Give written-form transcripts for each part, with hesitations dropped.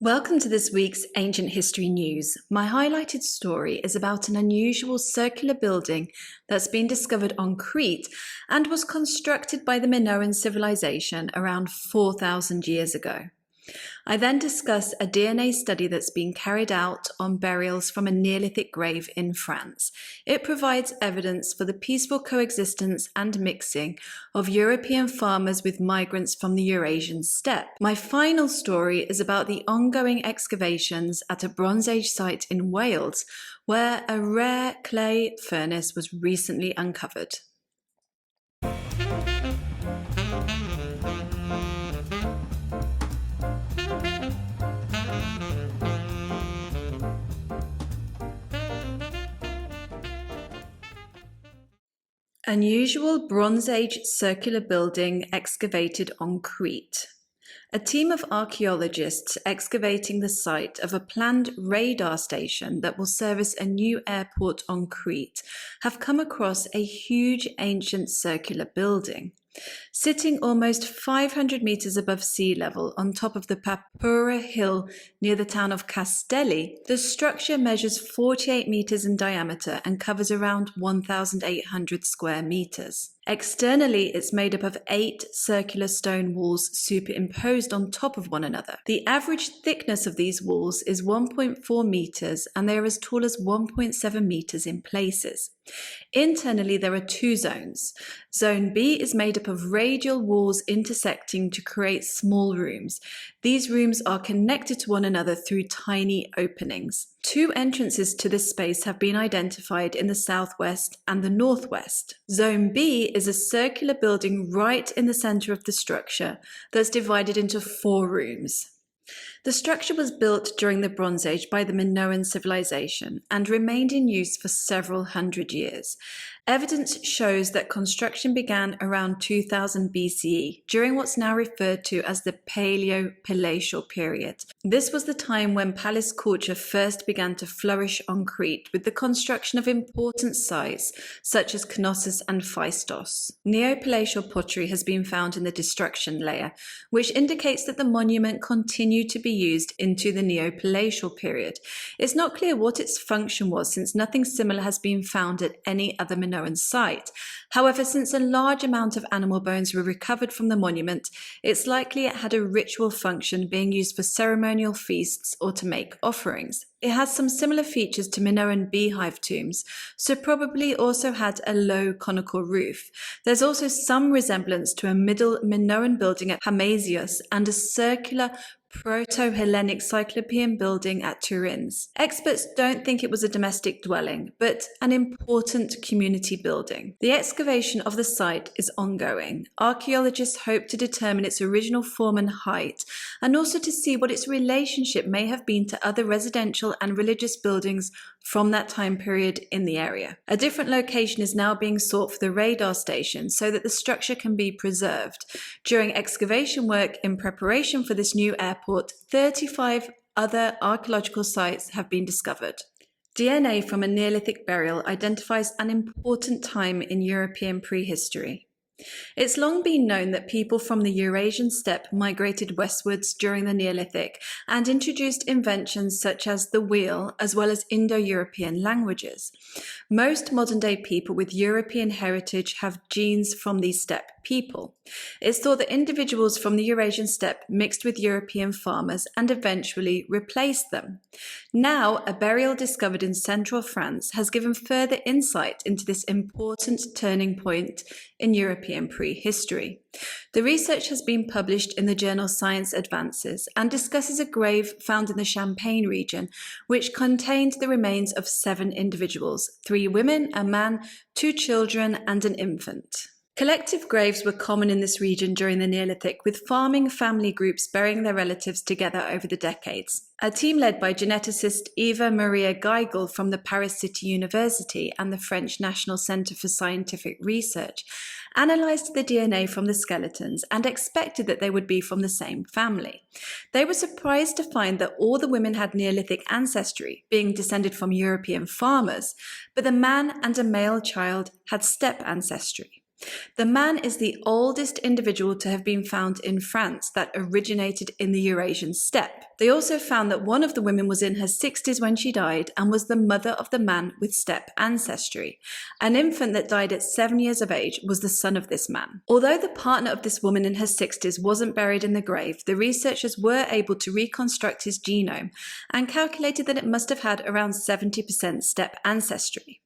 Welcome to this week's Ancient History News. My highlighted story is about an unusual circular building that's been discovered on Crete and was constructed by the Minoan civilization around 4,000 years ago. I then discuss a DNA study that's been carried out on burials from a Neolithic grave in France. It provides evidence for the peaceful coexistence and mixing of European farmers with migrants from the Eurasian steppe. My final story is about the ongoing excavations at a Bronze Age site in Wales, where a rare clay furnace was recently uncovered. Unusual Bronze Age circular building excavated on Crete. A team of archaeologists excavating the site of a planned radar station that will service a new airport on Crete have come across a huge ancient circular building. Sitting almost 500 meters above sea level on top of the Papura hill near the town of Castelli, the structure measures 48 meters in diameter and covers around 1,800 square meters. Externally, it's made up of 8 circular stone walls superimposed on top of one another. The average thickness of these walls is 1.4 meters and they are as tall as 1.7 meters in places. Internally, there are 2 zones. Zone B is made up of radial walls intersecting to create small rooms. These rooms are connected to one another through tiny openings. 2 entrances to this space have been identified in the southwest and the northwest. Zone B is a circular building right in the center of the structure that's divided into 4 rooms. The structure was built during the Bronze Age by the Minoan civilization and remained in use for several hundred years. Evidence shows that construction began around 2000 BCE, during what's now referred to as the Paleo-Palatial period. This was the time when palace culture first began to flourish on Crete, with the construction of important sites such as Knossos and Phaistos. Neo-Palatial pottery has been found in the destruction layer, which indicates that the monument continued to be used into the Neo-Palatial period. It's not clear what its function was, since nothing similar has been found at any other Minoan site. However, since a large amount of animal bones were recovered from the monument, it's likely it had a ritual function, being used for ceremonial feasts or to make offerings. It has some similar features to Minoan beehive tombs, so probably also had a low conical roof. There's also some resemblance to a Middle Minoan building at Hamasios and a circular Proto-Hellenic Cyclopean building at Turin. Experts don't think it was a domestic dwelling, but an important community building. The excavation of the site is ongoing. Archaeologists hope to determine its original form and height, and also to see what its relationship may have been to other residential and religious buildings from that time period in the area. A different location is now being sought for the radar station so that the structure can be preserved. During excavation work in preparation for this new airport, 35 other archaeological sites have been discovered. DNA from a Neolithic burial identifies an important time in European prehistory. It's long been known that people from the Eurasian steppe migrated westwards during the Neolithic and introduced inventions such as the wheel, as well as Indo-European languages. Most modern-day people with European heritage have genes from these steppe people. It's thought that individuals from the Eurasian steppe mixed with European farmers and eventually replaced them. Now, a burial discovered in central France has given further insight into this important turning point in European prehistory. The research has been published in the journal Science Advances and discusses a grave found in the Champagne region, which contained the remains of 7 individuals, 3 women, a man, 2 children, and an infant. Collective graves were common in this region during the Neolithic, with farming family groups burying their relatives together over the decades. A team led by geneticist Eva Maria Geigl from the Paris City University and the French National Centre for Scientific Research analysed the DNA from the skeletons and expected that they would be from the same family. They were surprised to find that all the women had Neolithic ancestry, being descended from European farmers, but the man and a male child had steppe ancestry. The man is the oldest individual to have been found in France that originated in the Eurasian steppe. They also found that one of the women was in her 60s when she died and was the mother of the man with steppe ancestry. An infant that died at 7 years of age was the son of this man. Although the partner of this woman in her 60s wasn't buried in the grave, the researchers were able to reconstruct his genome and calculated that it must have had around 70% steppe ancestry.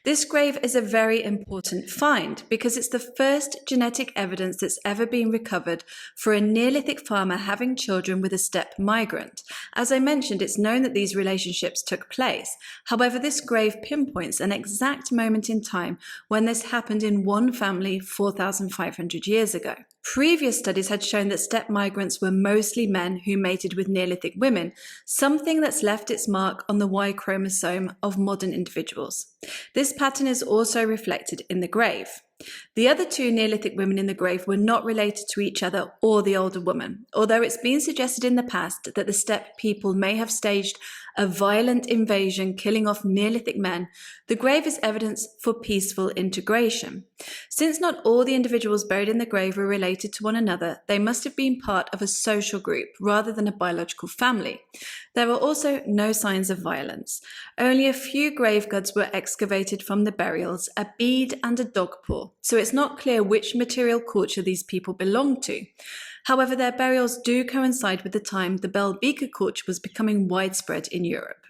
This grave is a very important find because it's the first genetic evidence that's ever been recovered for a Neolithic farmer having children with a steppe migrant. As I mentioned, it's known that these relationships took place. However, this grave pinpoints an exact moment in time when this happened in one family 4,500 years ago. Previous studies had shown that steppe migrants were mostly men who mated with Neolithic women, something that's left its mark on the Y chromosome of modern individuals. This pattern is also reflected in the grave. The other two Neolithic women in the grave were not related to each other or the older woman, although it's been suggested in the past that the steppe people may have staged a violent invasion killing off Neolithic men. The grave is evidence for peaceful integration. Since not all the individuals buried in the grave were related to one another, they must have been part of a social group rather than a biological family. There were also no signs of violence. Only a few grave goods were excavated from the burials, a bead and a dog paw, so it's not clear which material culture these people belonged to. However, their burials do coincide with the time the bell beaker culture was becoming widespread in Europe.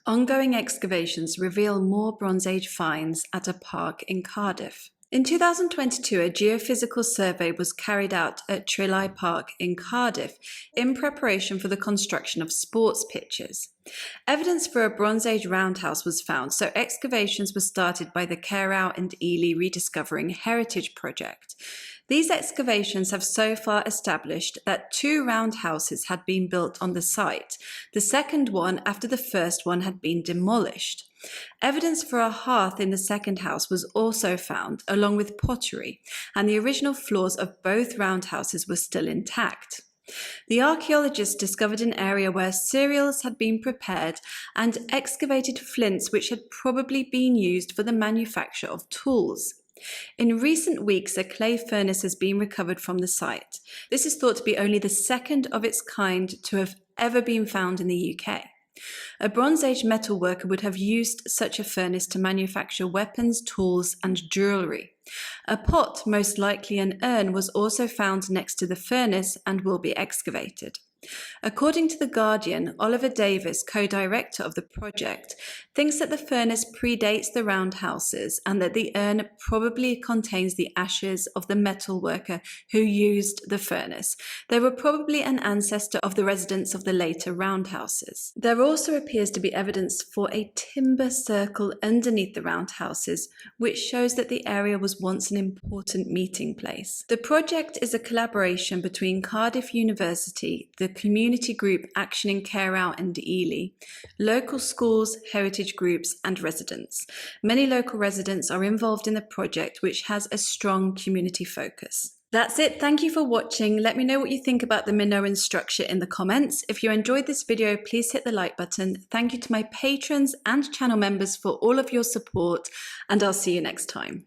Ongoing excavations reveal more Bronze Age finds at a park in Cardiff. In 2022, a geophysical survey was carried out at Trilai Park in Cardiff in preparation for the construction of sports pitches. Evidence for a Bronze Age roundhouse was found, so excavations were started by the Carrow and Ely Rediscovering Heritage Project. These excavations have so far established that 2 roundhouses had been built on the site, the second one after the first one had been demolished. Evidence for a hearth in the second house was also found, along with pottery, and the original floors of both roundhouses were still intact. The archaeologists discovered an area where cereals had been prepared and excavated flints which had probably been used for the manufacture of tools. In recent weeks, a clay furnace has been recovered from the site. This is thought to be only the second of its kind to have ever been found in the UK. A Bronze Age metal worker would have used such a furnace to manufacture weapons, tools, and jewellery. A pot, most likely an urn, was also found next to the furnace and will be excavated. According to The Guardian, Oliver Davis, co-director of the project, thinks that the furnace predates the roundhouses and that the urn probably contains the ashes of the metal worker who used the furnace. They were probably an ancestor of the residents of the later roundhouses. There also appears to be evidence for a timber circle underneath the roundhouses, which shows that the area was once an important meeting place. The project is a collaboration between Cardiff University, the community group Action in Carrow and Ely, local schools, heritage groups, and residents. Many local residents are involved in the project, which has a strong community focus. That's it. Thank you for watching. Let me know what you think about the Minoan structure in the comments. If you enjoyed this video, please hit the like button. Thank you to my patrons and channel members for all of your support, and I'll see you next time.